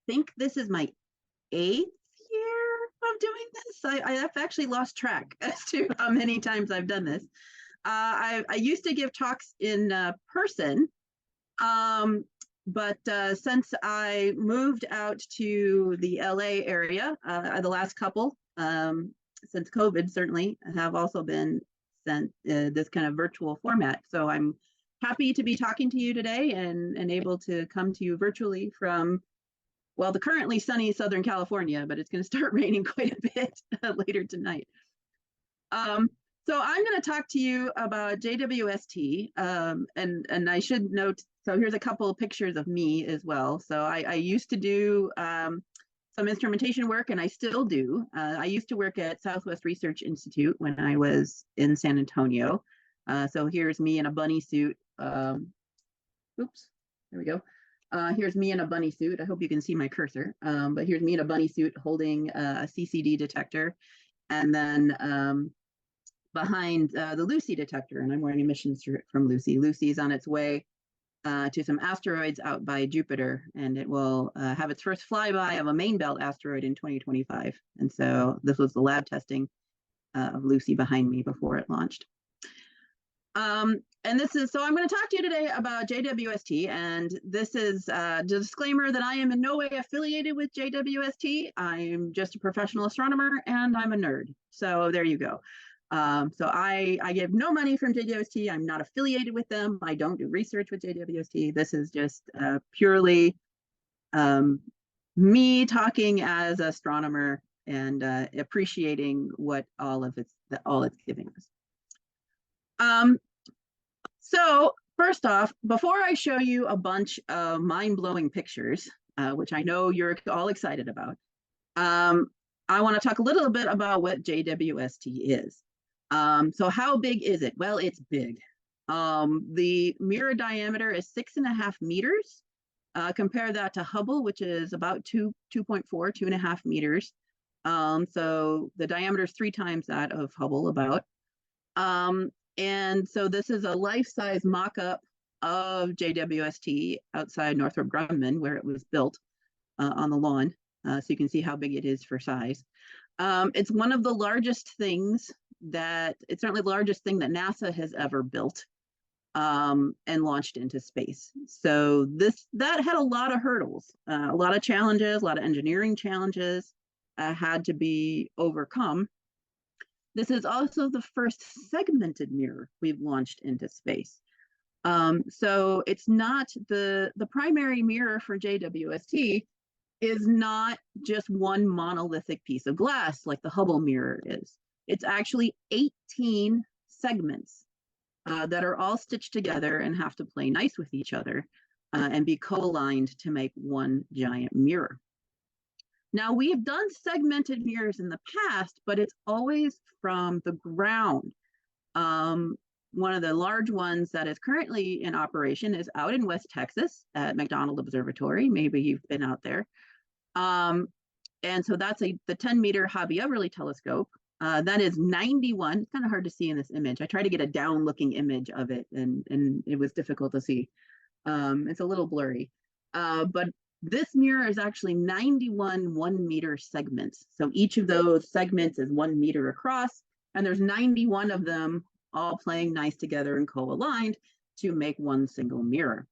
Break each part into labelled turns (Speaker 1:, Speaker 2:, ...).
Speaker 1: think this is my 8th year of doing this. I have actually lost track as to how many times I've done this. I used to give talks in person, but since I moved out to the LA area, the last couple, since COVID certainly, have also been sent this kind of virtual format. So I'm happy to be talking to you today and able to come to you virtually from, well, the currently sunny Southern California, but it's going to start raining quite a bit later tonight. So I'm going to talk to you about JWST, and I should note, so here's a couple of pictures of me as well. So I used to do some instrumentation work, and I still do. I used to work at Southwest Research Institute when I was in San Antonio. So here's me in a bunny suit. Oops, there we go. Here's me in a bunny suit. I hope you can see my cursor, but here's me in a bunny suit holding a CCD detector. And then behind the Lucy detector, and I'm wearing emissions from Lucy. Lucy's on its way to some asteroids out by Jupiter, and it will have its first flyby of a main belt asteroid in 2025. And so this was the lab testing of Lucy behind me before it launched. And this is, so I'm going to talk to you today about JWST, and this is a disclaimer that I am in no way affiliated with JWST. I'm just a professional astronomer and I'm a nerd. So there you go. So I give no money from JWST. I'm not affiliated with them. I don't do research with JWST. This is just purely me talking as an astronomer and appreciating what all it's giving us. So first off, before I show you a bunch of mind-blowing pictures, which I know you're all excited about, I want to talk a little bit about what JWST is. So how big is it? Well, it's big. The mirror diameter is 6.5 meters. Compare that to Hubble, which is about 2.4, 2.5 meters. So the diameter is 3 times that of Hubble about. And so this is a life-size mock-up of JWST outside Northrop Grumman, where it was built on the lawn. So you can see how big it is for size. It's one of the largest things it's certainly the largest thing that NASA has ever built and launched into space. So that had a lot of hurdles, a lot of challenges, a lot of engineering challenges had to be overcome. This is also the first segmented mirror we've launched into space. So it's not the primary mirror for JWST is not just one monolithic piece of glass like the Hubble mirror is. It's actually 18 segments that are all stitched together and have to play nice with each other and be co-aligned to make one giant mirror. Now, we have done segmented mirrors in the past, but it's always from the ground. One of the large ones that is currently in operation is out in West Texas at McDonald Observatory. Maybe you've been out there. And so that's the 10-meter Hubble telescope. That is 91. It's kind of hard to see in this image. I tried to get a down-looking image of it, and it was difficult to see. It's a little blurry. But this mirror is actually 91 1-meter segments. So each of those segments is 1 meter across, and there's 91 of them all playing nice together and co-aligned to make one single mirror.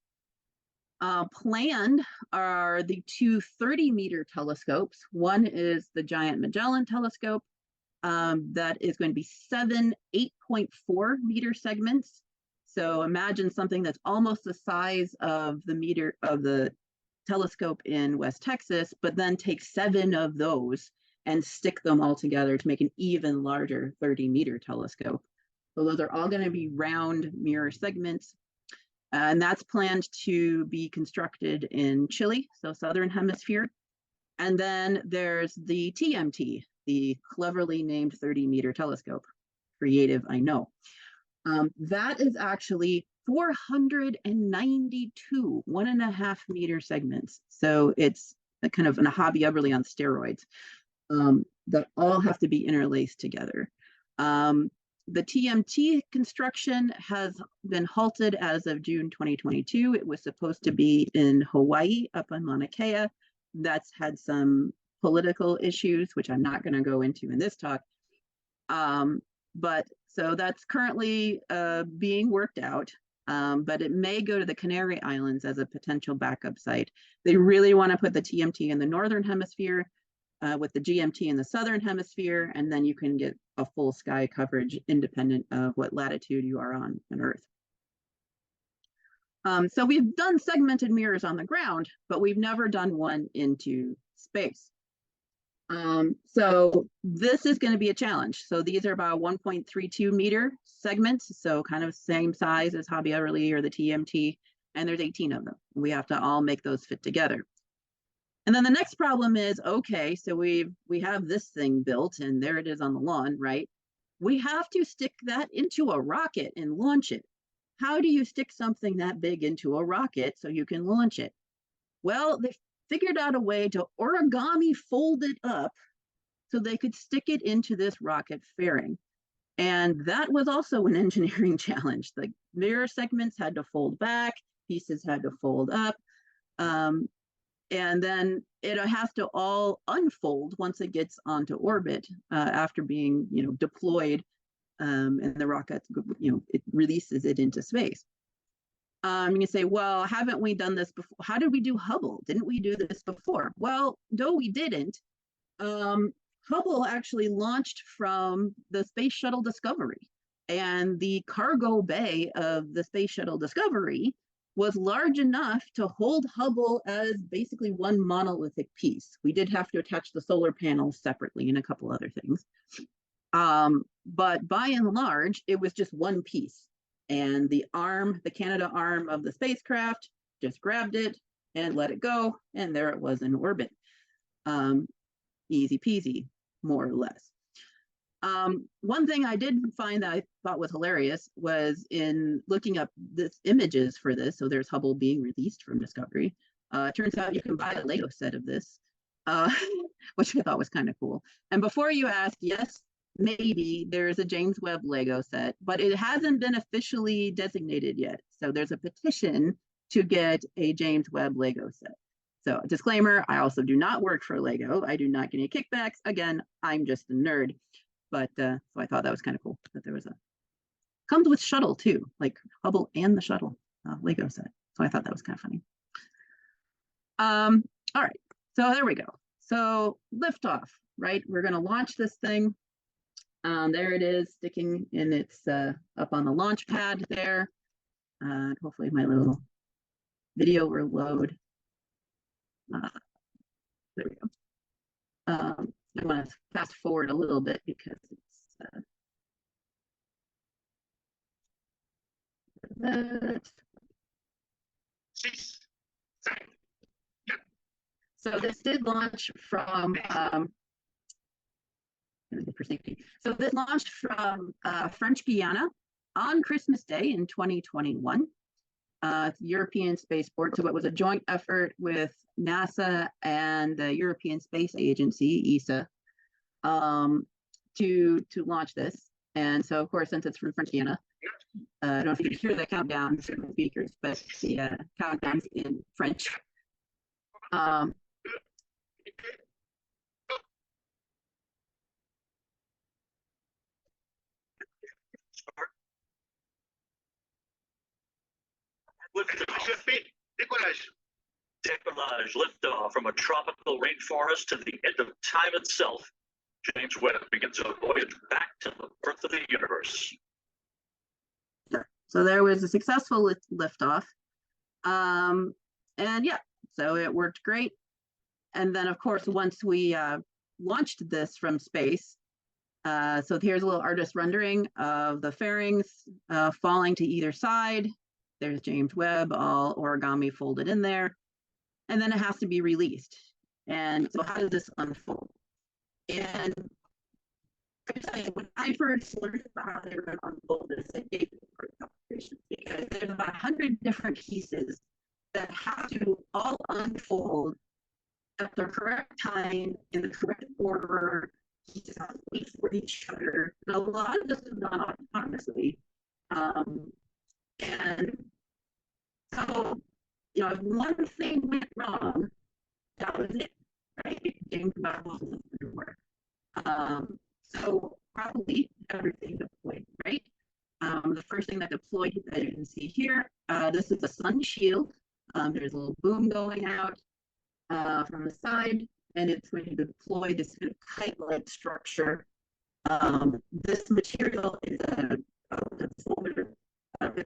Speaker 1: Planned are the 2 30-meter telescopes. One is the Giant Magellan telescope that is going to be 7 8.4-meter segments. So imagine something that's almost the size of the telescope in West Texas, but then take 7 of those and stick them all together to make an even larger 30-meter telescope. So those are all going to be round mirror segments. And that's planned to be constructed in Chile, so Southern Hemisphere. And then there's the TMT, the cleverly named 30-meter telescope. Creative, I know. That is actually 492 1.5-meter segments. So it's a kind of a Hobby Ubberly on steroids that all have to be interlaced together. The TMT construction has been halted as of June 2022. It was supposed to be in Hawaii, up on Mauna Kea. That's had some political issues, which I'm not going to go into in this talk. But so that's currently being worked out. But it may go to the Canary Islands as a potential backup site. They really want to put the TMT in the northern hemisphere with the GMT in the southern hemisphere, and then you can get a full sky coverage independent of what latitude you are on Earth. So we've done segmented mirrors on the ground, but we've never done one into space. So this is going to be a challenge. So these are about 1.32 meter segments, so kind of same size as Hobby Everly or the TMT, and there's 18 of them. We have to all make those fit together. And then the next problem is, okay, so we have this thing built, and there it is on the lawn, right? We have to stick that into a rocket and launch it. How do you stick something that big into a rocket so you can launch it? Well, they figured out a way to origami fold it up so they could stick it into this rocket fairing. And that was also an engineering challenge. The mirror segments had to fold back, pieces had to fold up, and then it has to all unfold once it gets onto orbit after being, deployed, and the rocket, it releases it into space. You say, well, haven't we done this before? How did we do Hubble? Didn't we do this before? Well, no, we didn't. Hubble actually launched from the Space Shuttle Discovery, and the cargo bay of the Space Shuttle Discovery was large enough to hold Hubble as basically one monolithic piece. We did have to attach the solar panels separately and a couple other things. But by and large, it was just one piece. And the Canada arm of the spacecraft just grabbed it and let it go. And there it was in orbit. Easy peasy, more or less. One thing I did find that I thought was hilarious was in looking up this images for this. So there's Hubble being released from Discovery. It turns out you can buy a Lego set of this, which I thought was kind of cool. And before you ask, yes, maybe there's a James Webb Lego set, but it hasn't been officially designated yet. So there's a petition to get a James Webb Lego set. So disclaimer, I also do not work for Lego. I do not get any kickbacks. Again, I'm just a nerd. But so I thought that was kind of cool that there was comes with shuttle too, like Hubble and the shuttle Lego set. So I thought that was kind of funny. All right, so there we go. So liftoff, right? We're going to launch this thing. There it is, sticking in its up on the launch pad there. Hopefully my little video will load. There we go. I want to fast forward a little bit because it's so this did launch from so this launched from French Guiana on Christmas Day in 2021. European Spaceport. So it was a joint effort with NASA and the European Space Agency, ESA, to launch this. And so, of course, since it's from French Guiana, I don't know if you can hear the countdown from the speakers, but the countdown's in French.
Speaker 2: Decollage, liftoff from a tropical rainforest to the end of time itself. James Webb begins a voyage back to the birth of the universe.
Speaker 1: So there was a successful liftoff. And yeah, so it worked great. And then, of course, once we launched this from space, so here's a little artist rendering of the fairings falling to either side. There's James Webb, all origami folded in there. And then it has to be released. And so how does this unfold? And when I first learned about how they were going to unfold this, it gave me great complications because there's about 100 different pieces that have to all unfold at the correct time in the correct order wait for each other. And a lot of this is done autonomously. And so, if one thing went wrong, that was it, right? James Webb wasn't going to work. So probably everything deployed, right? The first thing that deployed, as you can see here, this is a sun shield. There's a little boom going out from the side, and it's going to deploy this kind of kite-like structure. This material is a solar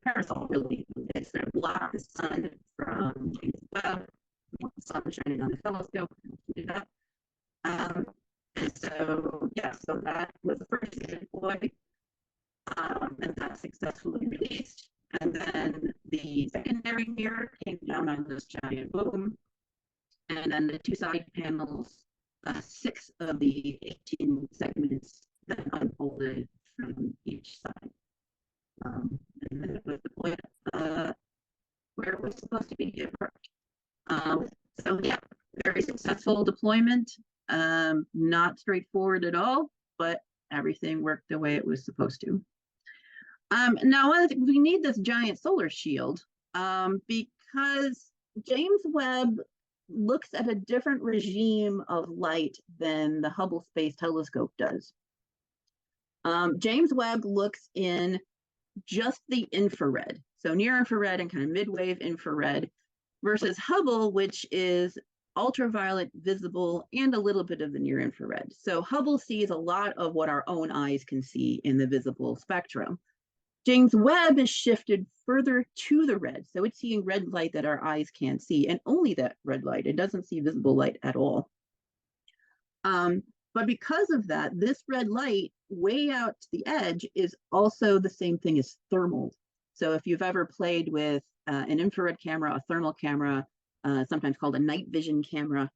Speaker 1: parasol, really. It's going to block the sun from James Webb. The sun shining on the telescope. And so, so that was the first deploy, and that successfully released. And then the secondary mirror came down on this giant boom. And then the two side panels, 6 of the 18 segments that unfolded from each side. And then it was deployed where it was supposed to be. So yeah, very successful deployment. Not straightforward at all, but everything worked the way it was supposed to. Now, we need this giant solar shield because James Webb looks at a different regime of light than the Hubble Space Telescope does. James Webb looks in just the infrared, so near infrared and kind of mid-wave infrared, versus Hubble, which is ultraviolet, visible, and a little bit of the near infrared. So Hubble sees a lot of what our own eyes can see in the visible spectrum. James Webb is shifted further to the red, so it's seeing red light that our eyes can't see, and only that red light. It doesn't see visible light at all. But because of that, this red light way out to the edge is also the same thing as thermal. So if you've ever played with an infrared camera, a thermal camera, sometimes called a night vision camera,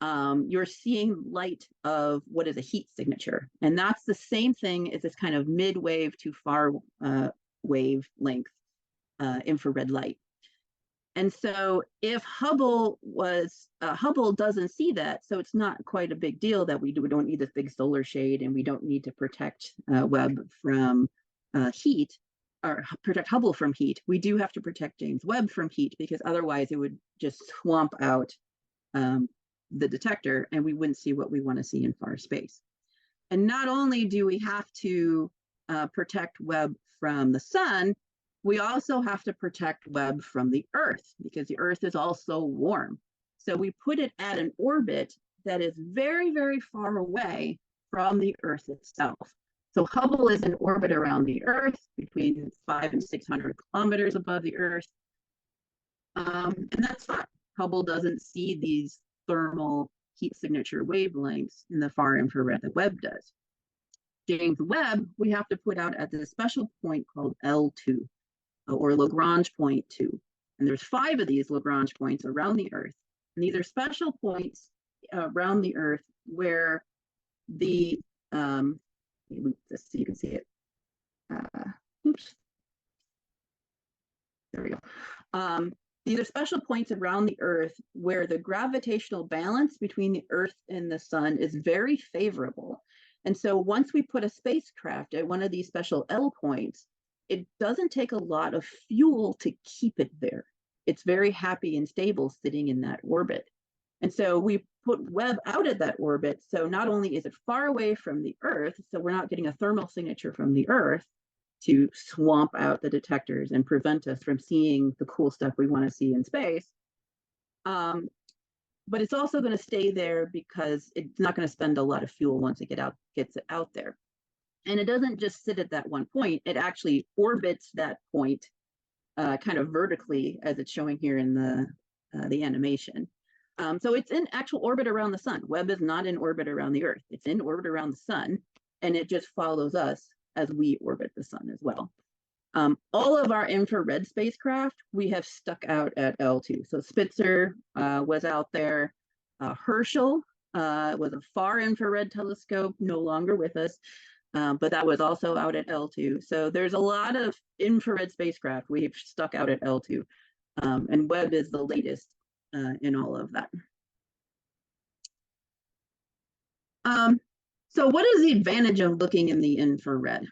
Speaker 1: you're seeing light of what is a heat signature. And that's the same thing as this kind of mid-wave to far wavelength infrared light. And so if Hubble doesn't see that, so it's not quite a big deal that we don't need this big solar shade, and we don't need to protect Webb from heat, or protect Hubble from heat. We do have to protect James Webb from heat, because otherwise it would just swamp out the detector, and we wouldn't see what we want to see in far space. And not only do we have to protect Webb from the sun, we also have to protect Webb from the Earth, because the Earth is also warm. So we put it at an orbit that is very, very far away from the Earth itself. So Hubble is in orbit around the Earth, between 500 and 600 kilometers above the Earth. And that's fine. Hubble doesn't see these thermal heat signature wavelengths in the far infrared that Webb does. James Webb, we have to put out at this special point called L2, or Lagrange point 2. And there's 5 of these Lagrange points around the Earth. And these are special points around the Earth where the, this so you can see it. Oops. There we go. These are special points around the Earth where the gravitational balance between the Earth and the sun is very favorable. And so once we put a spacecraft at one of these special L points, it doesn't take a lot of fuel to keep it there. It's very happy and stable sitting in that orbit. And so we put Webb out of that orbit. So not only is it far away from the Earth, so we're not getting a thermal signature from the Earth to swamp out the detectors and prevent us from seeing the cool stuff we want to see in space. But it's also going to stay there because it's not going to spend a lot of fuel once it gets it out there. And it doesn't just sit at that one point, it actually orbits that point kind of vertically, as it's showing here in the animation. So it's in actual orbit around the sun. Webb is not in orbit around the Earth. It's in orbit around the sun, and it just follows us as we orbit the sun as well. All of our infrared spacecraft, we have stuck out at L2. So Spitzer was out there. Herschel was a far infrared telescope, no longer with us, but that was also out at L2. So there's a lot of infrared spacecraft we've stuck out at L2. And Webb is the latest in all of that. So what is the advantage of looking in the infrared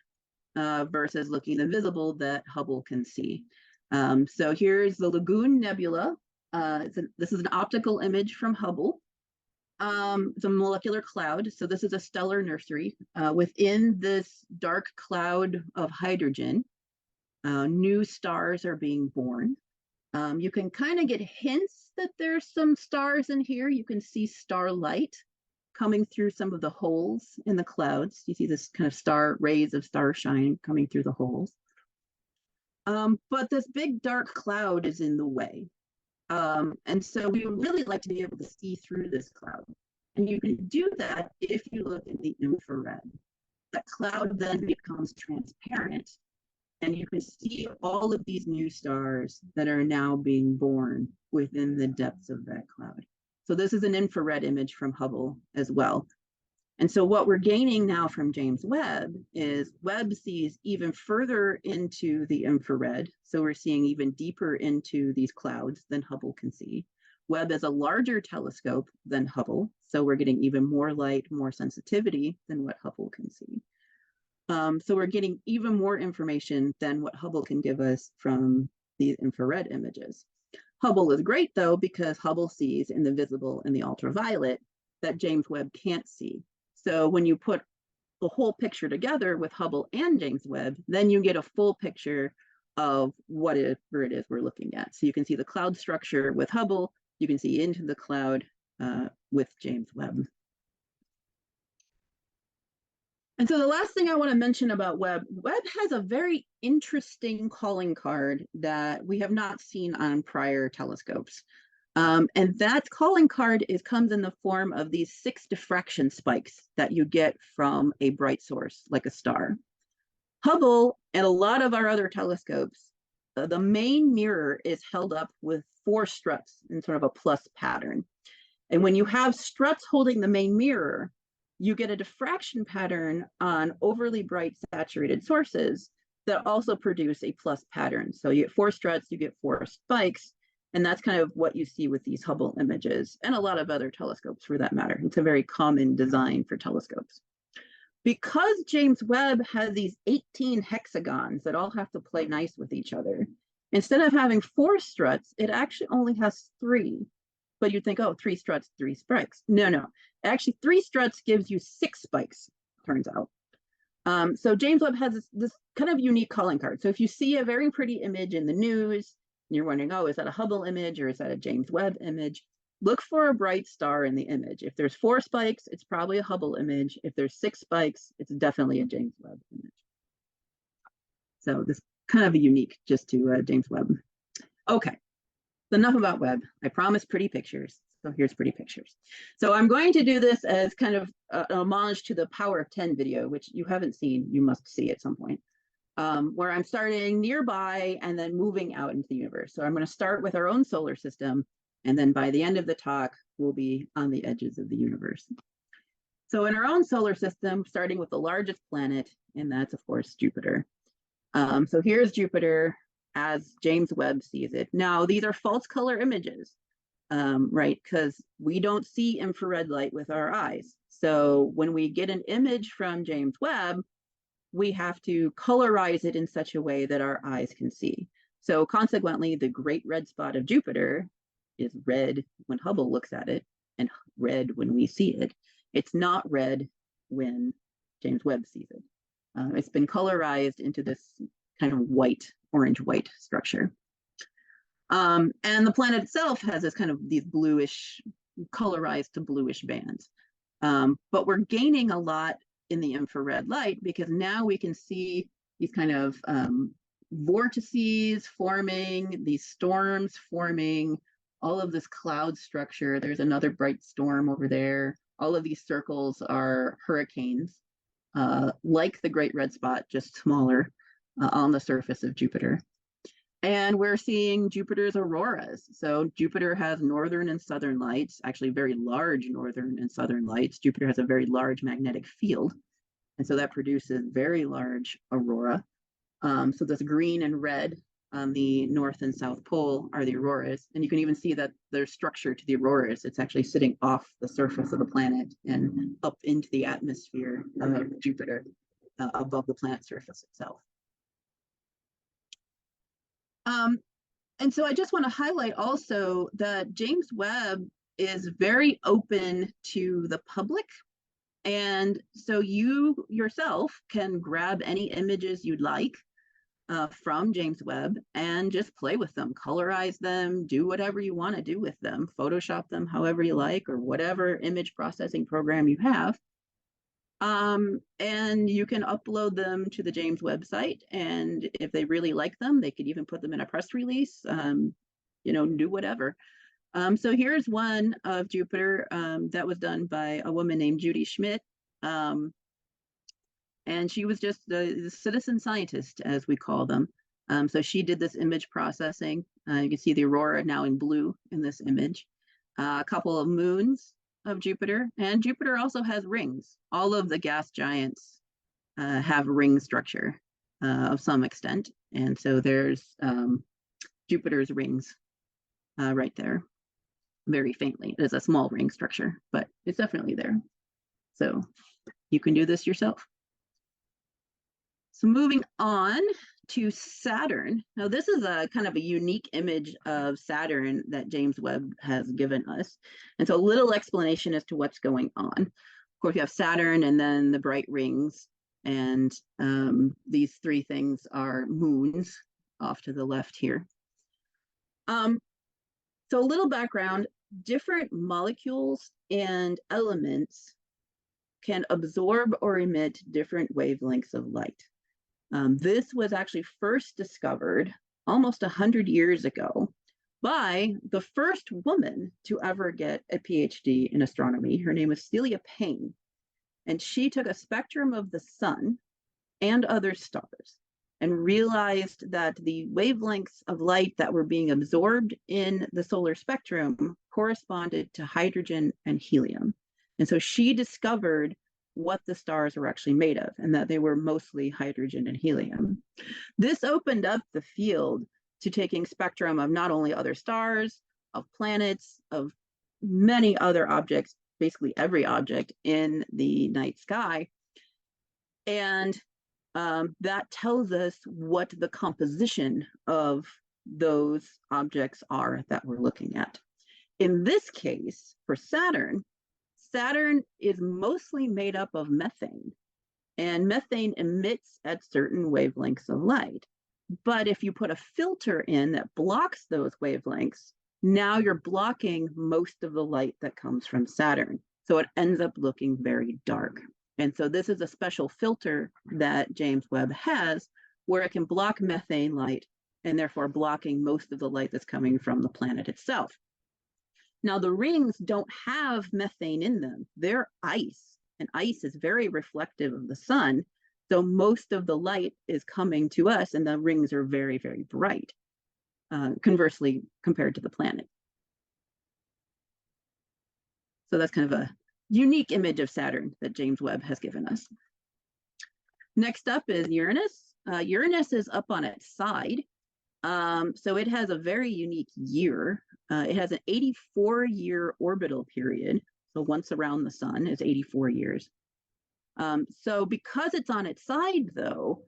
Speaker 1: versus looking in the visible that Hubble can see? So here's the Lagoon Nebula. This is an optical image from Hubble. It's a molecular cloud. So this is a stellar nursery. Within this dark cloud of hydrogen, new stars are being born. You can kind of get hints that there's some stars in here. You can see starlight coming through some of the holes in the clouds. You see this kind of rays of starshine coming through the holes. But this big dark cloud is in the way. And so we would really like to be able to see through this cloud. And you can do that if you look in the infrared. That cloud then becomes transparent, and you can see all of these new stars that are now being born within the depths of that cloud. So this is an infrared image from Hubble as well. And so what we're gaining now from James Webb is Webb sees even further into the infrared. So we're seeing even deeper into these clouds than Hubble can see. Webb is a larger telescope than Hubble, so we're getting even more light, more sensitivity than what Hubble can see. So we're getting even more information than what Hubble can give us from these infrared images. Hubble is great, though, because Hubble sees in the visible and the ultraviolet that James Webb can't see. So when you put the whole picture together with Hubble and James Webb, then you get a full picture of whatever it is we're looking at. So you can see the cloud structure with Hubble, you can see into the cloud with James Webb. And so the last thing I want to mention about Webb has a very interesting calling card that we have not seen on prior telescopes. And that calling card comes in the form of these 6 diffraction spikes that you get from a bright source, like a star. Hubble and a lot of our other telescopes, the main mirror is held up with 4 struts in sort of a plus pattern. And when you have struts holding the main mirror, you get a diffraction pattern on overly bright saturated sources that also produce a plus pattern. So you get 4 struts, you get 4 spikes, and that's kind of what you see with these Hubble images and a lot of other telescopes for that matter. It's a very common design for telescopes. Because James Webb has these 18 hexagons that all have to play nice with each other, instead of having 4 struts, it actually only has 3. But you'd think, oh, 3 struts, 3 spikes. No. Actually, 3 struts gives you 6 spikes, turns out. So James Webb has this kind of unique calling card. So if you see a very pretty image in the news, and you're wondering, oh, is that a Hubble image or is that a James Webb image? Look for a bright star in the image. If there's 4 spikes, it's probably a Hubble image. If there's 6 spikes, it's definitely a James Webb image. So this kind of unique just to James Webb. Okay. Enough about Webb. I promised pretty pictures. So here's pretty pictures. So I'm going to do this as kind of an homage to the Power of 10 video, which you haven't seen. You must see at some point, where I'm starting nearby and then moving out into the universe. So I'm going to start with our own solar system. And then by the end of the talk, we'll be on the edges of the universe. So in our own solar system, starting with the largest planet, and that's, of course, Jupiter. So here's Jupiter as James Webb sees it. Now, these are false color images, right? Because we don't see infrared light with our eyes. So when we get an image from James Webb, we have to colorize it in such a way that our eyes can see. So consequently, the great red spot of Jupiter is red when Hubble looks at it and red when we see it. It's not red when James Webb sees it. It's been colorized into this kind of orange-white structure. And the planet itself has this kind of these bluish, colorized to bluish bands. But we're gaining a lot in the infrared light because now we can see these kind of vortices forming, these storms forming, all of this cloud structure. There's another bright storm over there. All of these circles are hurricanes, like the Great Red Spot, just smaller on the surface of Jupiter. And we're seeing Jupiter's auroras. So Jupiter has northern and southern lights, actually very large northern and southern lights. Jupiter has a very large magnetic field. And so that produces very large aurora. So this green and red on the north and south pole are the auroras. And you can even see that there's structure to the auroras. It's actually sitting off the surface of the planet and up into the atmosphere of Jupiter, above the planet surface itself. And so I just want to highlight also that James Webb is very open to the public. And so you yourself can grab any images you'd like from James Webb and just play with them, colorize them, do whatever you want to do with them, Photoshop them however you like, or whatever image processing program you have. And you can upload them to the James Webb site. And if they really like them, they could even put them in a press release, do whatever. So here's one of Jupiter that was done by a woman named Judy Schmidt. And she was just the citizen scientist, as we call them. So she did this image processing. You can see the aurora now in blue in this image. A couple of moons of Jupiter, and Jupiter also has rings. All of the gas giants have ring structure of some extent, and so there's Jupiter's rings right there, very faintly. It is a small ring structure, but it's definitely there. So you can do this yourself. So moving on to Saturn. Now this is a kind of a unique image of Saturn that James Webb has given us. And so a little explanation as to what's going on. Of course, you have Saturn and then the bright rings. And these three things are moons off to the left here. So a little background, different molecules and elements can absorb or emit different wavelengths of light. This was actually first discovered almost 100 years ago by the first woman to ever get a PhD in astronomy. Her name is Celia Payne, and she took a spectrum of the sun and other stars and realized that the wavelengths of light that were being absorbed in the solar spectrum corresponded to hydrogen and helium. And so she discovered what the stars were actually made of, and that they were mostly hydrogen and helium. This opened up the field to taking spectrum of not only other stars, of planets, of many other objects, basically every object in the night sky. And that tells us what the composition of those objects are that we're looking at. In this case, for Saturn, Saturn is mostly made up of methane, and methane emits at certain wavelengths of light. But if you put a filter in that blocks those wavelengths, now you're blocking most of the light that comes from Saturn. So it ends up looking very dark. And so this is a special filter that James Webb has where it can block methane light and therefore blocking most of the light that's coming from the planet itself. Now, the rings don't have methane in them. They're ice, and ice is very reflective of the sun. So most of the light is coming to us, and the rings are very, very bright, conversely, compared to the planet. So that's kind of a unique image of Saturn that James Webb has given us. Next up is Uranus. Uranus is up on its side. So it has a very unique year. It has an 84-year orbital period. So once around the sun is 84 years. So because it's on its side, though,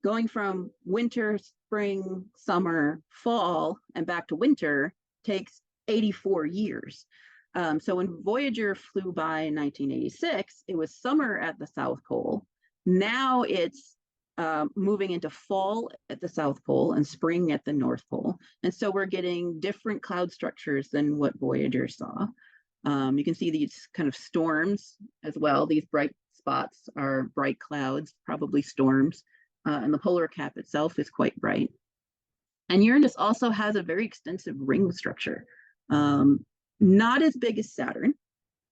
Speaker 1: going from winter, spring, summer, fall, and back to winter takes 84 years. So when Voyager flew by in 1986, it was summer at the South Pole. Now it's moving into fall at the South Pole and spring at the North Pole. And so we're getting different cloud structures than what Voyager saw. You can see these kind of storms as well. These bright spots are bright clouds, probably storms. And the polar cap itself is quite bright. And Uranus also has a very extensive ring structure. Not as big as Saturn,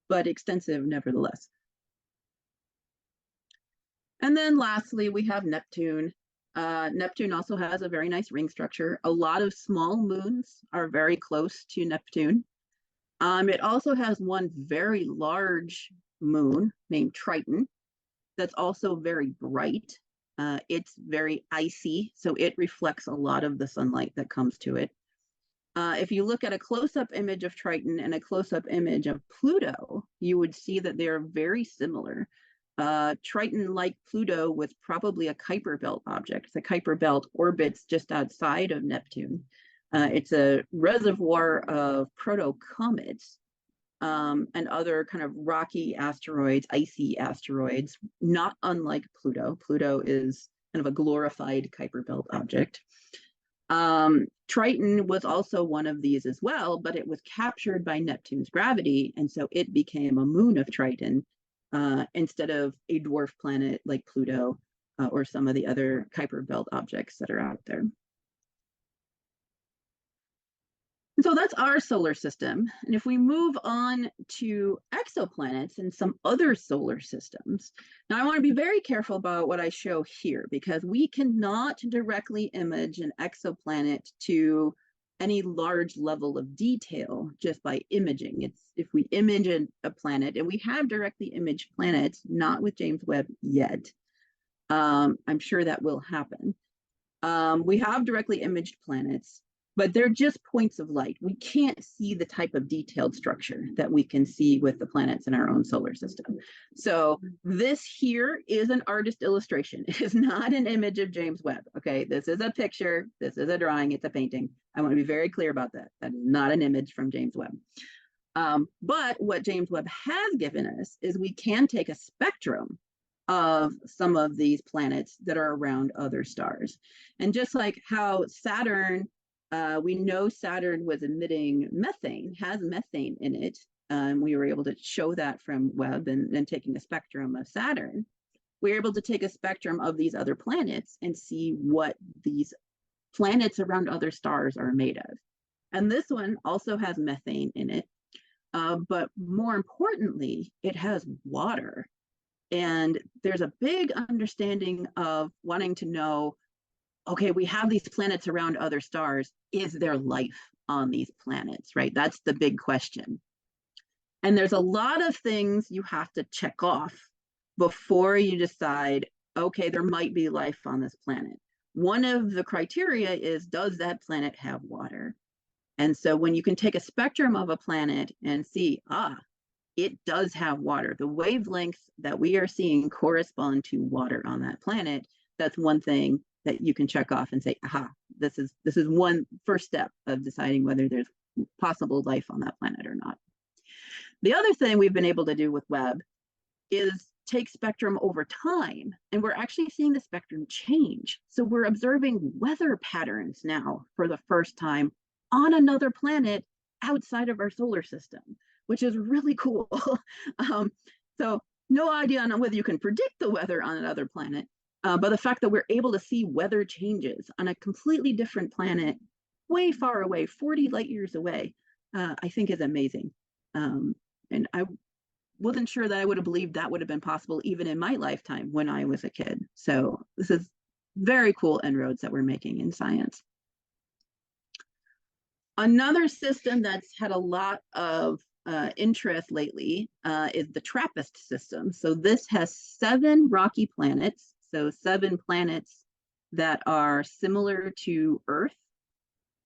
Speaker 1: but extensive nevertheless. And then lastly, we have Neptune. Neptune also has a very nice ring structure. A lot of small moons are very close to Neptune. It also has one very large moon named Triton that's also very bright. It's very icy, so it reflects a lot of the sunlight that comes to it. If you look at a close-up image of Triton and a close-up image of Pluto, you would see that they're very similar. Triton, like Pluto, was probably a Kuiper belt object. The Kuiper belt orbits just outside of Neptune. It's a reservoir of proto comets and other kind of rocky asteroids, icy asteroids, not unlike Pluto. Pluto is kind of a glorified Kuiper belt object. Triton was also one of these as well, but it was captured by Neptune's gravity, and so it became a moon of Triton instead of a dwarf planet like Pluto or some of the other Kuiper belt objects that are out there. And so that's our solar system. And if we move on to exoplanets and some other solar systems, now I want to be very careful about what I show here, because we cannot directly image an exoplanet to any large level of detail just by imaging. It's if we image a planet, and we have directly imaged planets, not with James Webb yet. I'm sure that will happen. We have directly imaged planets, but they're just points of light. We can't see the type of detailed structure that we can see with the planets in our own solar system. So this here is an artist illustration. It is not an image of James Webb, okay? This is a picture, this is a drawing, it's a painting. I want to be very clear about that. That is not an image from James Webb. But what James Webb has given us is we can take a spectrum of some of these planets that are around other stars. And just like how Saturn, we know Saturn was emitting methane, has methane in it. We were able to show that from Webb and taking a spectrum of Saturn. We were able to take a spectrum of these other planets and see what these planets around other stars are made of. And this one also has methane in it. But more importantly, it has water. And there's a big understanding of wanting to know, okay, we have these planets around other stars. Is there life on these planets, right? That's the big question. And there's a lot of things you have to check off before you decide, okay, there might be life on this planet. One of the criteria is, does that planet have water? And so when you can take a spectrum of a planet and see, it does have water. The wavelengths that we are seeing correspond to water on that planet. That's one thing that you can check off and say, this is one first step of deciding whether there's possible life on that planet or not. The other thing we've been able to do with Webb is take spectrum over time, and we're actually seeing the spectrum change. So we're observing weather patterns now for the first time on another planet outside of our solar system, which is really cool. So no idea on whether you can predict the weather on another planet, but the fact that we're able to see weather changes on a completely different planet, way far away, 40 light years away, I think is amazing. And I wasn't sure that I would have believed that would have been possible even in my lifetime when I was a kid. So this is very cool inroads that we're making in science. Another system that's had a lot of interest lately is the Trappist system. So this has 7 rocky planets, so 7 planets that are similar to Earth.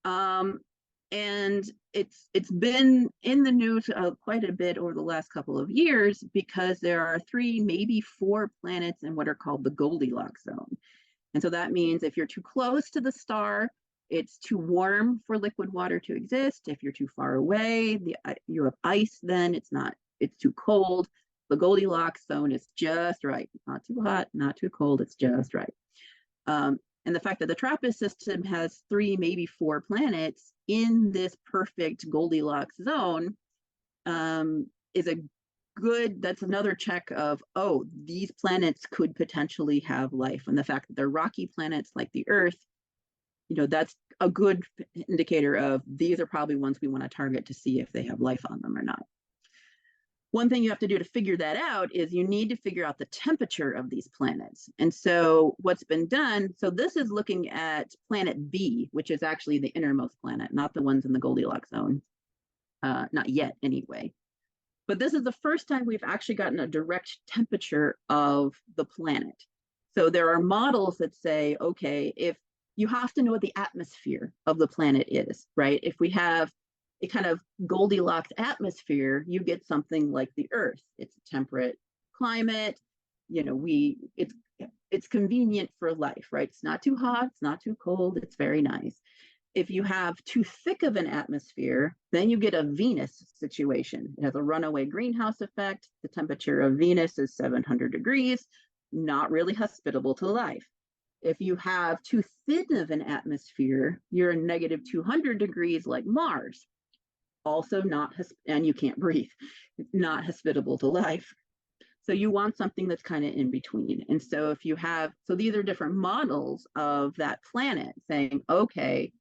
Speaker 1: And it's been in the news quite a bit over the last couple of years because there are 3, maybe 4 planets in what are called the Goldilocks zone. And so that means if you're too close to the star, it's too warm for liquid water to exist. If you're too far away, you have ice, then it's too cold. The Goldilocks zone is just right. Not too hot, not too cold, it's just right. And the fact that the Trappist system has 3, maybe 4 planets in this perfect Goldilocks zone is that's another check of, these planets could potentially have life. And the fact that they're rocky planets like the Earth, that's a good indicator of these are probably ones we want to target to see if they have life on them or not. One thing you have to do to figure that out is you need to figure out the temperature of these planets. And so what's been done, so this is looking at planet B, which is actually the innermost planet, not the ones in the Goldilocks zone. Not yet, anyway. But this is the first time we've actually gotten a direct temperature of the planet. So there are models that say, okay, if you have to know what the atmosphere of the planet is, right? If we have a kind of Goldilocks atmosphere, you get something like the Earth. It's a temperate climate. You know, it's convenient for life, right? It's not too hot, it's not too cold, it's very nice. If you have too thick of an atmosphere, then you get a Venus situation. It has a runaway greenhouse effect. The temperature of Venus is 700 degrees, not really hospitable to life. If you have too thin of an atmosphere, you're negative 200 degrees like Mars. Also not, and you can't breathe, not hospitable to life. So you want something that's kind of in between. And so if you have, so these are different models of that planet saying, okay,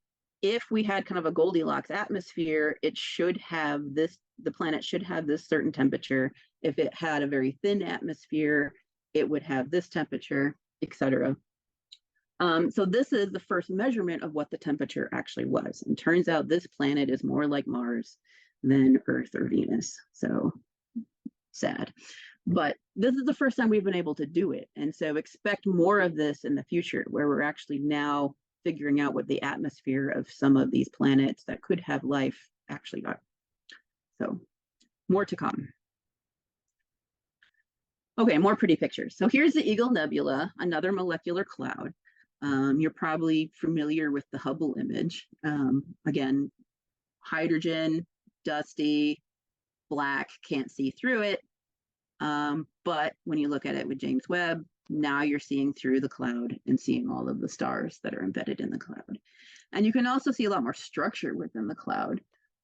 Speaker 1: if we had kind of a Goldilocks atmosphere, it should have this, the planet should have this certain temperature. If it had a very thin atmosphere, it would have this temperature, etc. So this is the first measurement of what the temperature actually was. And turns out this planet is more like Mars than Earth or Venus. So sad. But this is the first time we've been able to do it. And so expect more of this in the future, where we're actually now figuring out what the atmosphere of some of these planets that could have life actually are. So more to come. Okay, more pretty pictures. So here's the Eagle Nebula, another molecular cloud. You're probably familiar with the Hubble image. Again, hydrogen, dusty, black, can't see through it. But when you look at it with James Webb, now you're seeing through the cloud and seeing all of the stars that are embedded in the cloud. And you can also see a lot more structure within the cloud.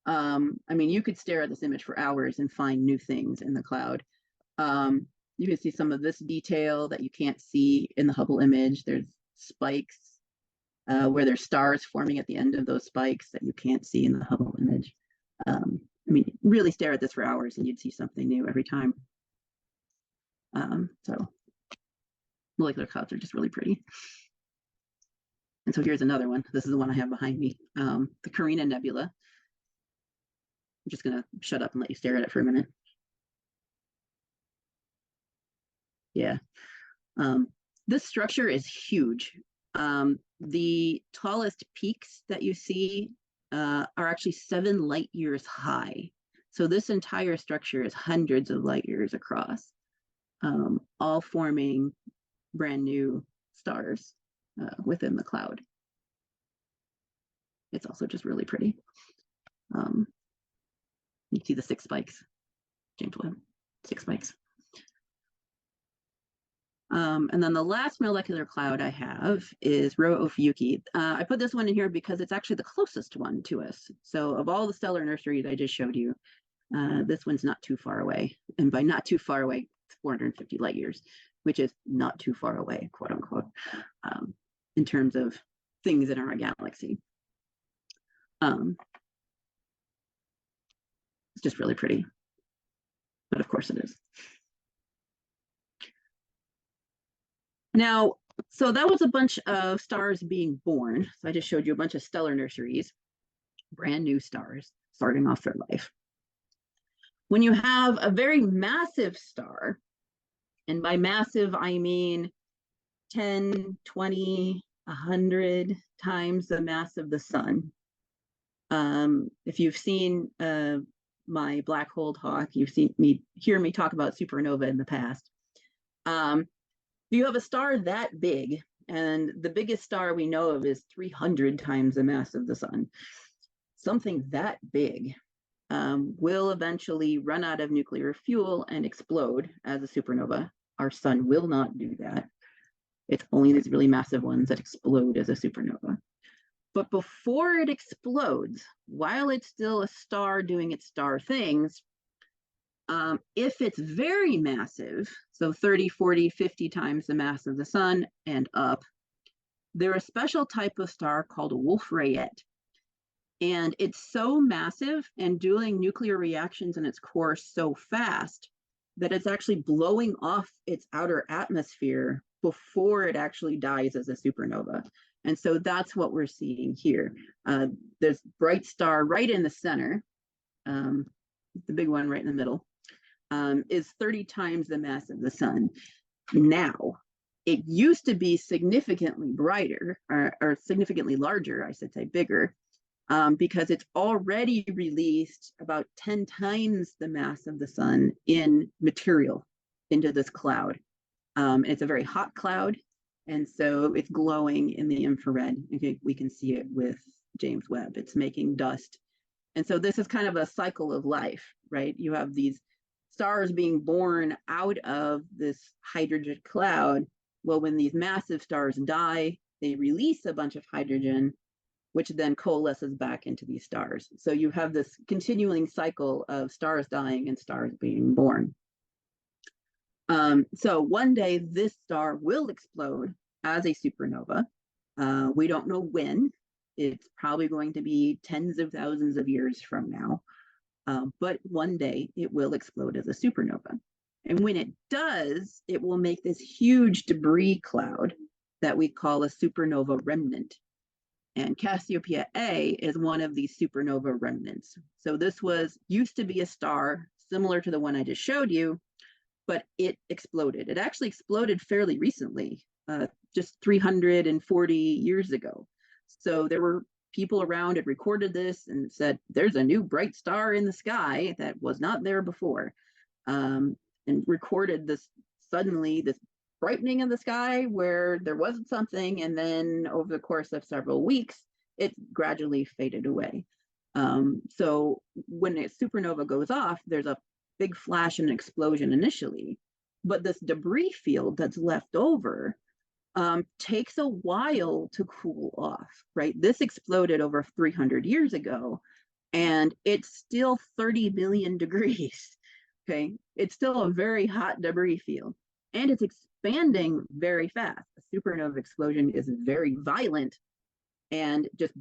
Speaker 1: I mean, you could stare at this image for hours and find new things in the cloud. You can see some of this detail that you can't see in the Hubble image. There's spikes where there's stars forming at the end of those spikes that you can't see in the Hubble image. I mean, really stare at this for hours and you'd see something new every time. So molecular clouds are just really pretty. And so here's another one. This is the one I have behind me, the Carina Nebula. I'm just gonna shut up and let you stare at it for a minute. Yeah, this structure is huge. The tallest peaks that you see are actually 7 light years high. So this entire structure is hundreds of light years across, all forming brand new stars within the cloud. It's also just really pretty. You see the 6 spikes, James Webb, 6 spikes. And then the last molecular cloud I have is Rho Ophiuchi. I put this one in here because it's actually the closest one to us. So of all the stellar nurseries I just showed you, this one's not too far away. And by not too far away, it's 450 light years, which is not too far away, quote unquote, in terms of things in our galaxy. It's just really pretty, but of course it is. Now, so that was a bunch of stars being born. So I just showed you a bunch of stellar nurseries, brand new stars starting off their life. When you have a very massive star, and by massive, I mean 10, 20, 100 times the mass of the sun. If you've seen my black hole talk, you've seen me hear me talk about supernova in the past. If you have a star that big, and the biggest star we know of is 300 times the mass of the sun, something that big will eventually run out of nuclear fuel and explode as a supernova. Our sun will not do that. It's only these really massive ones that explode as a supernova. But before it explodes, while it's still a star doing its star things, if it's very massive, so 30, 40, 50 times the mass of the sun and up, they're a special type of star called a Wolfrette. And it's so massive and doing nuclear reactions in its core so fast that it's actually blowing off its outer atmosphere before it actually dies as a supernova. And so that's what we're seeing here. There's bright star right in the center, the big one right in the middle, is 30 times the mass of the sun now. it used to be significantly brighter, or significantly larger, I should say, bigger, because it's already released about 10 times the mass of the sun in material into this cloud. It's a very hot cloud, and so it's glowing in the infrared. Okay, we can see it with James Webb. It's making dust. And so this is kind of a cycle of life, right? You have these stars being born out of this hydrogen cloud. Well, when these massive stars die, they release a bunch of hydrogen, which then coalesces back into these stars. So you have this continuing cycle of stars dying and stars being born. So one day this star will explode as a supernova. We don't know when. It's probably going to be tens of thousands of years from now. But one day it will explode as a supernova. And when it does, it will make this huge debris cloud that we call a supernova remnant. And Cassiopeia A is one of these supernova remnants. So this used to be a star similar to the one I just showed you, but it exploded. It actually exploded fairly recently, just 340 years ago. So there were people around had recorded this and said, there's a new bright star in the sky that was not there before, and recorded this brightening of the sky where there wasn't something, and then over the course of several weeks, it gradually faded away. So when a supernova goes off, there's a big flash and explosion initially, but this debris field that's left over takes a while to cool off, right? This exploded over 300 years ago, and it's still 30 million degrees, okay? It's still a very hot debris field, and it's expanding very fast. A supernova explosion is very violent and just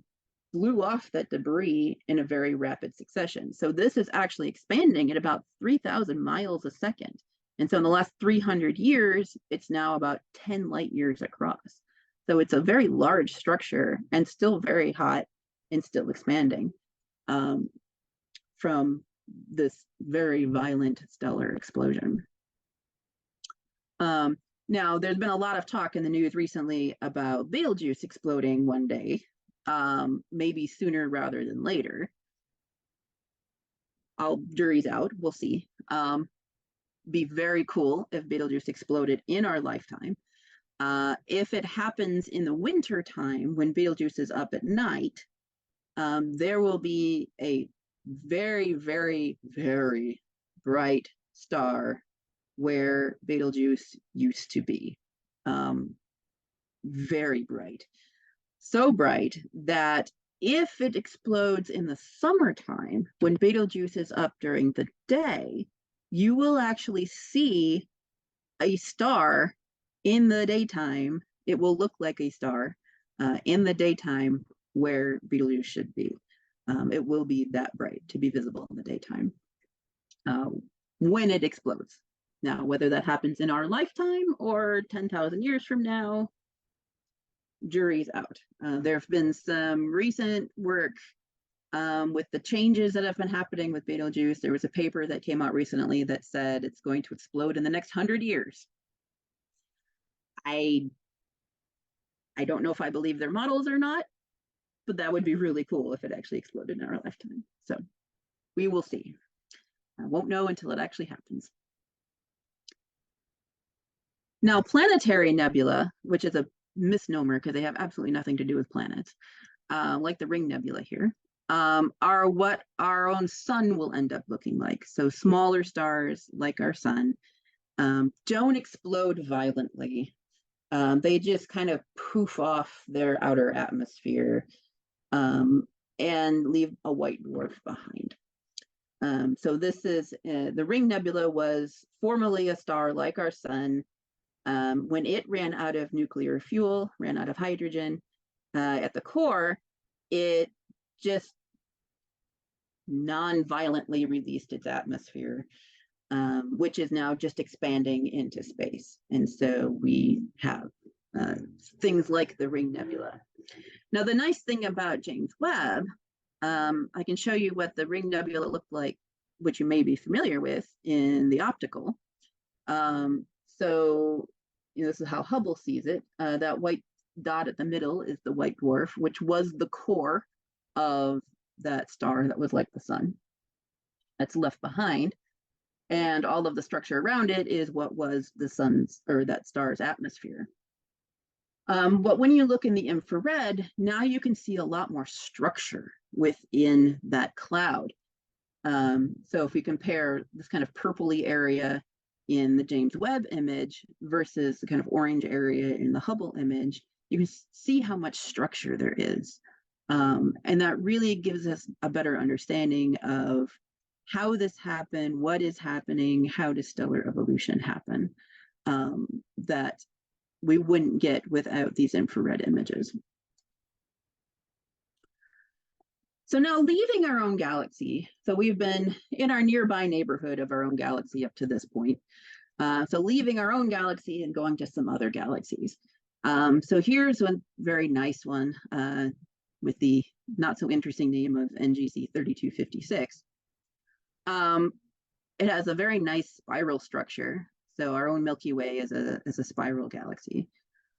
Speaker 1: blew off that debris in a very rapid succession. So this is actually expanding at about 3,000 miles a second. And so in the last 300 years, it's now about 10 light years across. So it's a very large structure and still very hot and still expanding from this very violent stellar explosion. Now, there's been a lot of talk in the news recently about Betelgeuse exploding one day, maybe sooner rather than later. Jury's out, we'll see. Be very cool if Betelgeuse exploded in our lifetime. If it happens in the winter time when Betelgeuse is up at night, there will be a very, very, very bright star where Betelgeuse used to be. Very bright. So bright that if it explodes in the summertime, when Betelgeuse is up during the day, you will actually see a star in the daytime. It will look like a star in the daytime where Betelgeuse should be. It will be that bright to be visible in the daytime when it explodes. Now, whether that happens in our lifetime or 10,000 years from now, jury's out. There have been some recent work with the changes that have been happening with Betelgeuse. There was a paper that came out recently that said it's going to explode in the next 100 years. I don't know if I believe their models or not, but that would be really cool if it actually exploded in our lifetime. So we will see. I won't know until it actually happens. Now, planetary nebula, which is a misnomer because they have absolutely nothing to do with planets, like the Ring Nebula here, are what our own sun will end up looking like. So smaller stars like our sun don't explode violently. They just kind of poof off their outer atmosphere and leave a white dwarf behind. So this is, the Ring Nebula was formerly a star like our sun. When it ran out of nuclear fuel, ran out of hydrogen at the core, it just non-violently released its atmosphere, which is now just expanding into space. And so we have things like the Ring Nebula. Now, the nice thing about James Webb, I can show you what the Ring Nebula looked like, which you may be familiar with in the optical. So this is how Hubble sees it. That white dot at the middle is the white dwarf, which was the core of that star that was like the sun. That's left behind. And all of the structure around it is what was the sun's, or that star's, atmosphere. But when you look in the infrared, now you can see a lot more structure within that cloud. So if we compare this kind of purpley area in the James Webb image versus the kind of orange area in the Hubble image, you can see how much structure there is. And that really gives us a better understanding of how this happened, what is happening, how does stellar evolution happen, that we wouldn't get without these infrared images. So now, leaving our own galaxy, so we've been in our nearby neighborhood of our own galaxy up to this point. So leaving our own galaxy and going to some other galaxies. So here's one very nice one with the not so interesting name of NGC 3256. It has a very nice spiral structure. So our own Milky Way is a spiral galaxy.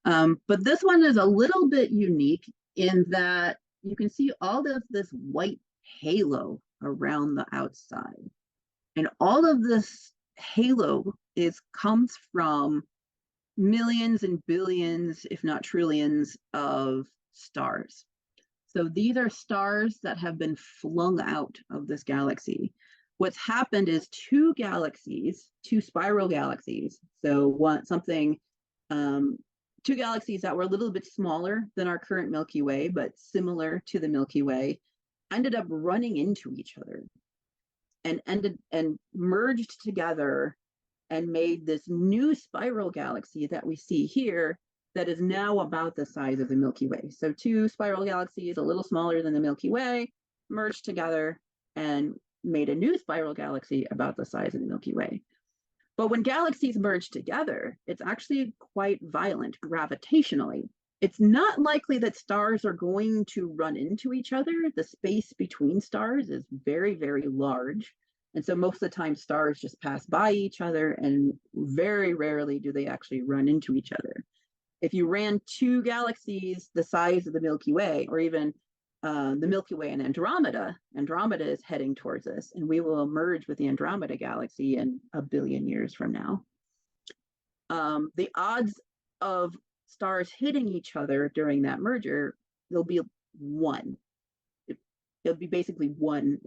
Speaker 1: But this one is a little bit unique in that you can see all of this white halo around the outside. And all of this halo comes from millions and billions, if not trillions, of stars. So these are stars that have been flung out of this galaxy. What's happened is two spiral galaxies. So two galaxies that were a little bit smaller than our current Milky Way, but similar to the Milky Way, ended up running into each other and merged together and made this new spiral galaxy that we see here that is now about the size of the Milky Way. So two spiral galaxies, a little smaller than the Milky Way, merged together and made a new spiral galaxy about the size of the Milky Way. But when galaxies merge together, it's actually quite violent gravitationally. It's not likely that stars are going to run into each other. The space between stars is very, very large. And so most of the time stars just pass by each other, and very rarely do they actually run into each other. If you ran two galaxies the size of the Milky Way, or even the Milky Way and Andromeda is heading towards us, and we will merge with the Andromeda galaxy in 1 billion years from now. The odds of stars hitting each other during that merger, there'll be one. It'll be basically one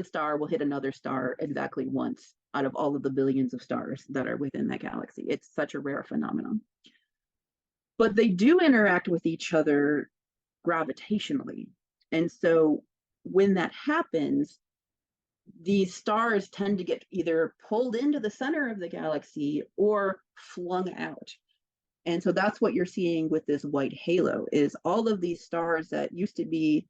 Speaker 1: star will hit another star exactly once out of all of the billions of stars that are within that galaxy. It's such a rare phenomenon. But they do interact with each other gravitationally. And so when that happens, these stars tend to get either pulled into the center of the galaxy or flung out. And so that's what you're seeing with this white halo, is all of these stars that used to be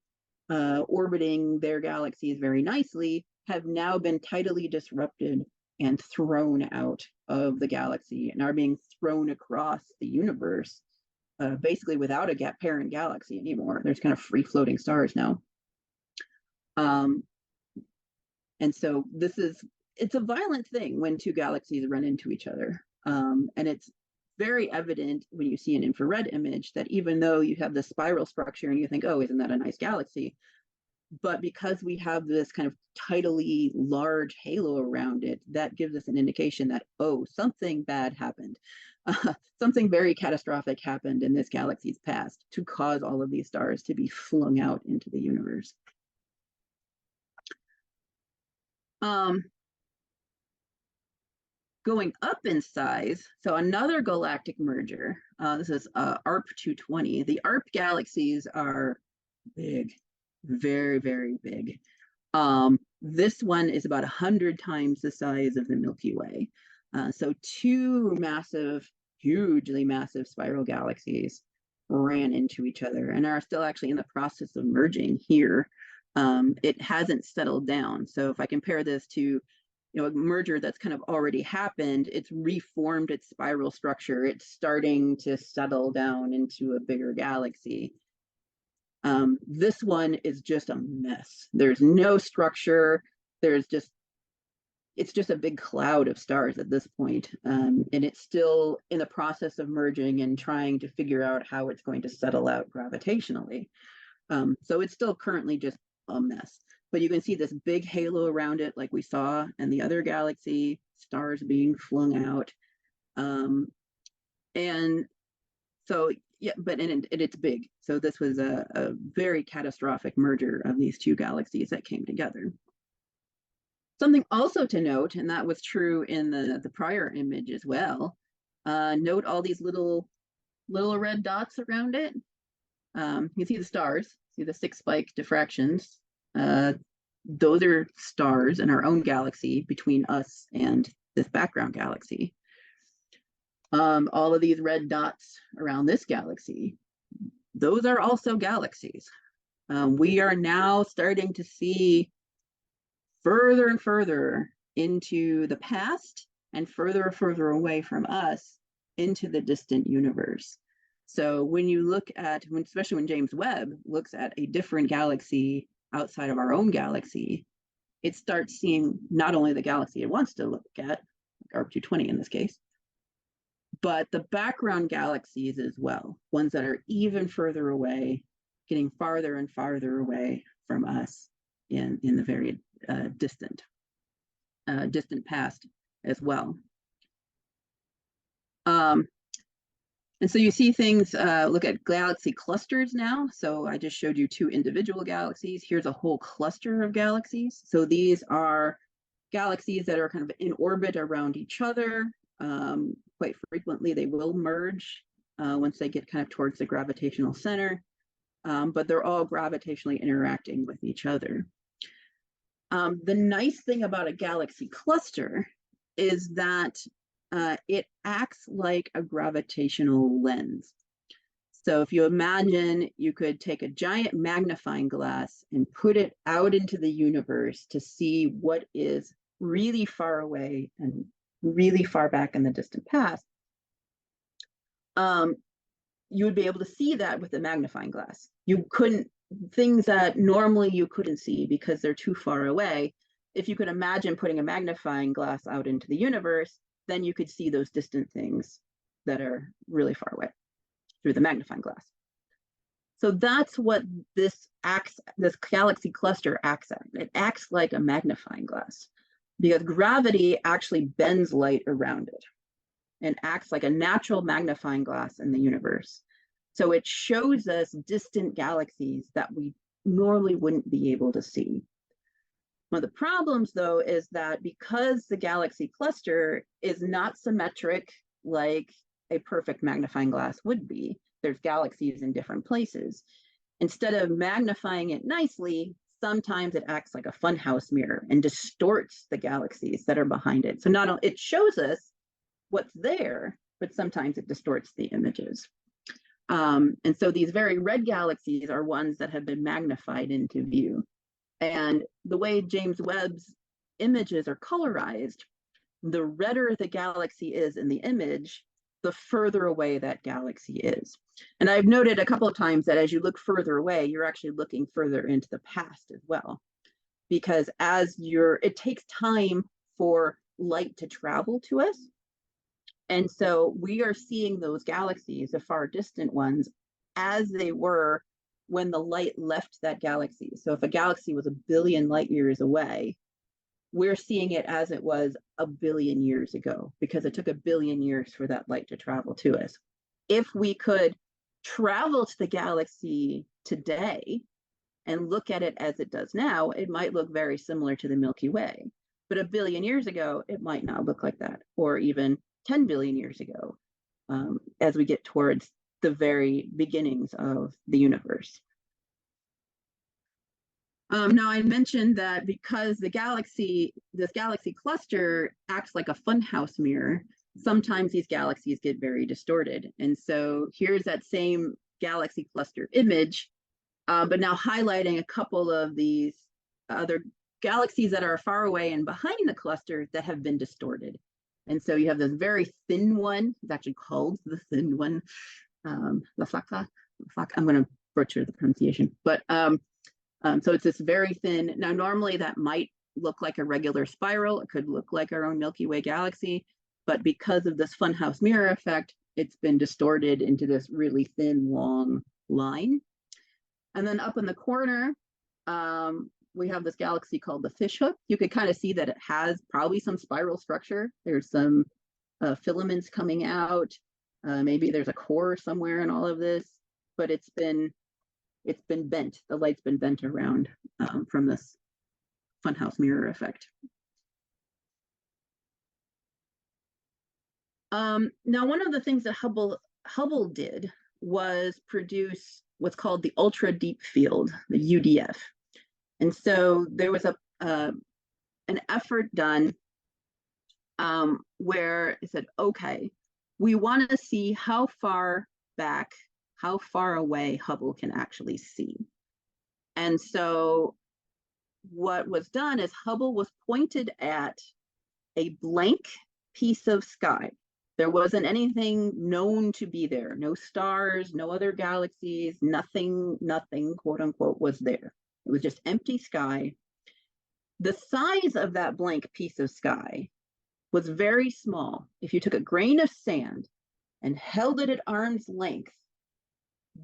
Speaker 1: orbiting their galaxies very nicely have now been tidally disrupted and thrown out of the galaxy and are being thrown across the universe, basically without a parent galaxy anymore. There's kind of free-floating stars now. And so it's a violent thing when two galaxies run into each other. And it's very evident when you see an infrared image that even though you have the spiral structure and you think, oh, isn't that a nice galaxy? But because we have this kind of tidally large halo around it, that gives us an indication that, oh, something bad happened. Something very catastrophic happened in this galaxy's past to cause all of these stars to be flung out into the universe. Going up in size, so another galactic merger, this is ARP 220. The ARP galaxies are big, very, very big. This one is about 100 times the size of the Milky Way. So two massive, hugely massive spiral galaxies ran into each other and are still actually in the process of merging here. It hasn't settled down. So if I compare this to a merger that's kind of already happened, it's reformed its spiral structure. It's starting to settle down into a bigger galaxy. This one is just a mess. There's no structure. it's just a big cloud of stars at this point, and it's still in the process of merging and trying to figure out how it's going to settle out gravitationally. So it's still currently just a mess. But you can see this big halo around it, like we saw in the other galaxy, stars being flung out. And so, yeah, but it's big. So this was a very catastrophic merger of these two galaxies that came together. Something also to note, and that was true in the prior image as well, note all these little red dots around it. You see the stars, see the 6 spike diffractions. Those are stars in our own galaxy between us and this background galaxy. All of these red dots around this galaxy, those are also galaxies. We are now starting to see further and further into the past and further away from us into the distant universe. So when you look at, especially when James Webb looks at a different galaxy outside of our own galaxy, it starts seeing not only the galaxy it wants to look at, like ARC-220 in this case, but the background galaxies as well, ones that are even further away, getting farther and farther away from us in the very distant past as well. And so you see things, look at galaxy clusters now. So I just showed you 2 individual galaxies. Here's a whole cluster of galaxies. So these are galaxies that are kind of in orbit around each other. Quite frequently they will merge once they get kind of towards the gravitational center, but they're all gravitationally interacting with each other. The nice thing about a galaxy cluster is that it acts like a gravitational lens. So if you imagine you could take a giant magnifying glass and put it out into the universe to see what is really far away and really far back in the distant past, you would be able to see that with a magnifying glass. You couldn't, things that normally you couldn't see because they're too far away. If you could imagine putting a magnifying glass out into the universe, then you could see those distant things that are really far away through the magnifying glass. So that's what this galaxy cluster acts at. It acts like a magnifying glass because gravity actually bends light around it and acts like a natural magnifying glass in the universe. So it shows us distant galaxies that we normally wouldn't be able to see. One of the problems, though, is that because the galaxy cluster is not symmetric like a perfect magnifying glass would be, there's galaxies in different places. Instead of magnifying it nicely, sometimes it acts like a funhouse mirror and distorts the galaxies that are behind it. So not only it shows us what's there, but sometimes it distorts the images. And so these very red galaxies are ones that have been magnified into view. And the way James Webb's images are colorized, the redder the galaxy is in the image, the further away that galaxy is. And I've noted a couple of times that as you look further away, you're actually looking further into the past as well. Because it takes time for light to travel to us. And so we are seeing those galaxies, the far distant ones, as they were when the light left that galaxy. So if a galaxy was 1 billion light years away, we're seeing it as it was 1 billion years ago, because it took 1 billion years for that light to travel to us. If we could travel to the galaxy today and look at it as it does now, it might look very similar to the Milky Way. But 1 billion years ago, it might not look like that, or even 10 billion years ago, as we get towards the very beginnings of the universe. Now I mentioned that because this galaxy cluster acts like a funhouse mirror, sometimes these galaxies get very distorted. And so here's that same galaxy cluster image, but now highlighting a couple of these other galaxies that are far away and behind the cluster that have been distorted. And so you have this very thin one, it's actually called the thin one, I'm going to butcher the pronunciation, but so it's this very thin. Now, normally that might look like a regular spiral. It could look like our own Milky Way galaxy. But because of this funhouse mirror effect, it's been distorted into this really thin, long line. And then up in the corner, we have this galaxy called the fishhook. You could kind of see that it has probably some spiral structure. There's some filaments coming out. Maybe there's a core somewhere in all of this, but it's been bent. The light's been bent around from this funhouse mirror effect. Now, one of the things that Hubble did was produce what's called the ultra deep field, the UDF. And so there was an effort done where it said, okay, we want to see how far back, how far away Hubble can actually see. And so what was done is Hubble was pointed at a blank piece of sky. There wasn't anything known to be there. No stars, no other galaxies, nothing, quote unquote, was there. It was just empty sky. The size of that blank piece of sky was very small. If you took a grain of sand and held it at arm's length,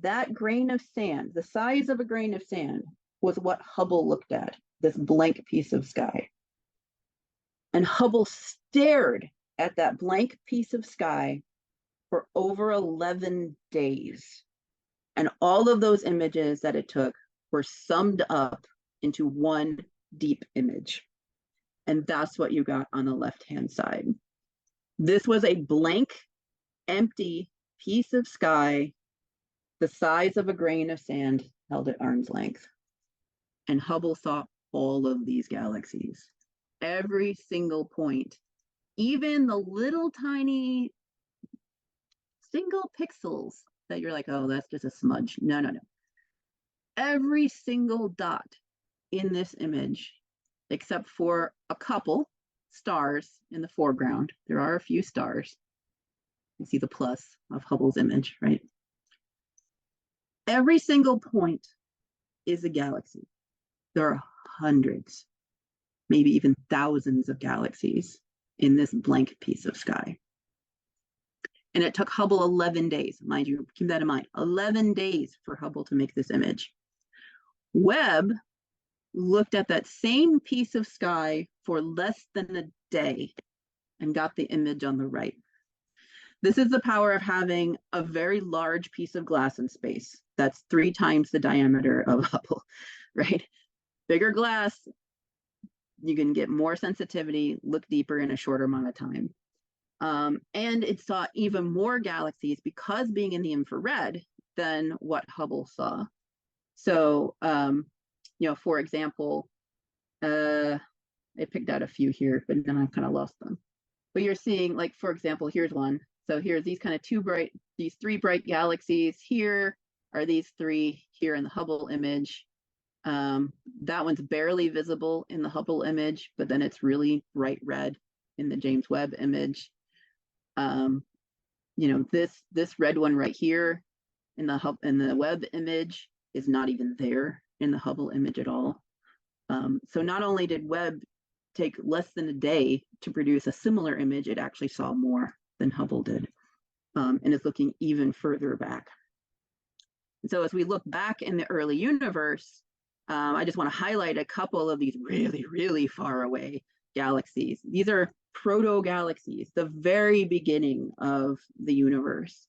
Speaker 1: that grain of sand, the size of a grain of sand, was what Hubble looked at, this blank piece of sky. And Hubble stared at that blank piece of sky for over 11 days. And all of those images that it took were summed up into one deep image. And that's what you got on the left-hand side. This was a blank, empty piece of sky the size of a grain of sand held at arm's length. And Hubble saw all of these galaxies, every single point, even the little tiny single pixels that you're like, oh, that's just a smudge. No. Every single dot in this image, except for a couple stars in the foreground. There are a few stars. You see the plus of Hubble's image, right? Every single point is a galaxy. There are hundreds, maybe even thousands of galaxies in this blank piece of sky. And it took Hubble 11 days, mind you, keep that in mind, 11 days for Hubble to make this image. Webb looked at that same piece of sky for less than a day and got the image on the right. This is the power of having a very large piece of glass in space. That's 3 times the diameter of Hubble, right? Bigger glass, you can get more sensitivity, look deeper in a shorter amount of time. And it saw even more galaxies because being in the infrared than what Hubble saw. So, for example, I picked out a few here, but then I kind of lost them. But you're seeing, like, for example, here's one. So here's these kind of these 3 bright galaxies. Here are these 3 here in the Hubble image. That one's barely visible in the Hubble image, but then it's really bright red in the James Webb image. This red one right here in the Webb image is not even there in the Hubble image at all. So not only did Webb take less than a day to produce a similar image, it actually saw more than Hubble did, and is looking even further back. And so as we look back in the early universe, I just want to highlight a couple of these really, really far away galaxies. These are proto-galaxies, the very beginning of the universe.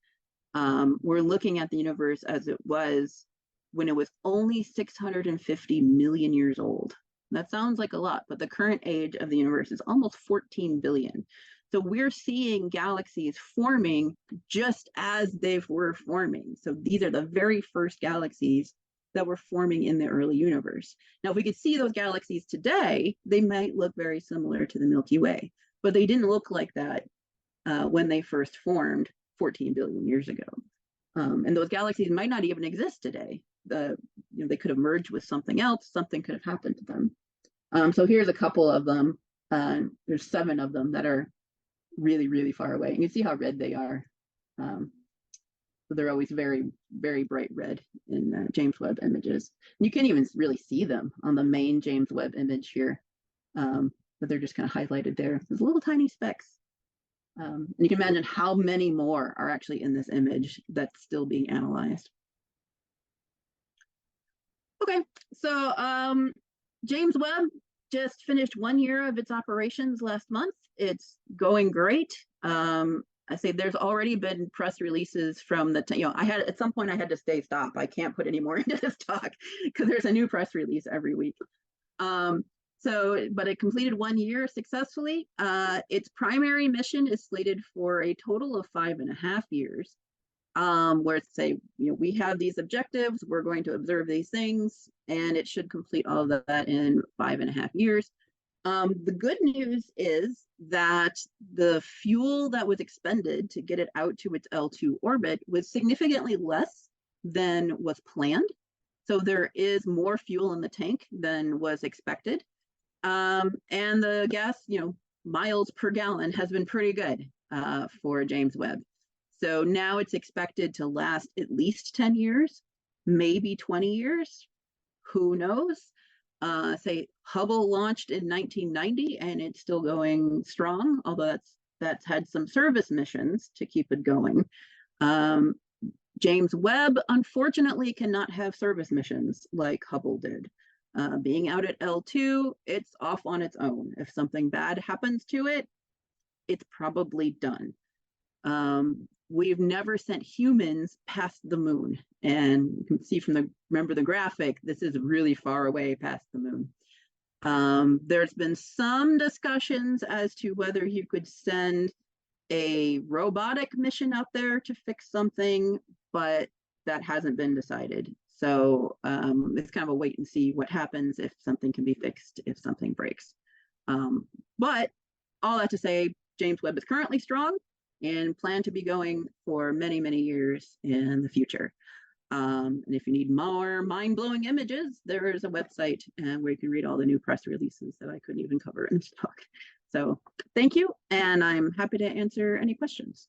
Speaker 1: We're looking at the universe as it was when it was only 650 million years old. That sounds like a lot, but the current age of the universe is almost 14 billion. So we're seeing galaxies forming just as they were forming. So these are the very first galaxies that were forming in the early universe. Now, if we could see those galaxies today, they might look very similar to the Milky Way, but they didn't look like that when they first formed 14 billion years ago. And those galaxies might not even exist today. They could have merged with something else. Something could have happened to them. So here's a couple of them. There's 7 of them that are really, really far away. And you see how red they are. So they're always very, very bright red in James Webb images. And you can't even really see them on the main James Webb image here. but they're just kind of highlighted there. There's little tiny specks. And you can imagine how many more are actually in this image that's still being analyzed. Okay, so James Webb just finished 1 year of its operations last month. It's going great. I say there's already been press releases from the, I had at some point I had to stop. I can't put any more into this talk because there's a new press release every week. But it completed 1 year successfully. Its primary mission is slated for a total of 5.5 years. Where it's say, we have these objectives, we're going to observe these things, and it should complete all of that in 5.5 years. The good news is that the fuel that was expended to get it out to its L2 orbit was significantly less than was planned. So there is more fuel in the tank than was expected. And the gas, miles per gallon has been pretty good for James Webb. So now it's expected to last at least 10 years, maybe 20 years. Who knows? Say Hubble launched in 1990 and it's still going strong, although that's had some service missions to keep it going. James Webb, unfortunately, cannot have service missions like Hubble did. Being out at L2, it's off on its own. If something bad happens to it, it's probably done. We've never sent humans past the moon. And you can see from remember the graphic, this is really far away past the moon. There's been some discussions as to whether you could send a robotic mission out there to fix something, but that hasn't been decided. So it's kind of a wait and see what happens if something can be fixed, if something breaks. But all that to say, James Webb is currently strong and plan to be going for many, many years in the future. And if you need more mind-blowing images, there is a website where you can read all the new press releases that I couldn't even cover in this talk. So thank you, and I'm happy to answer any questions.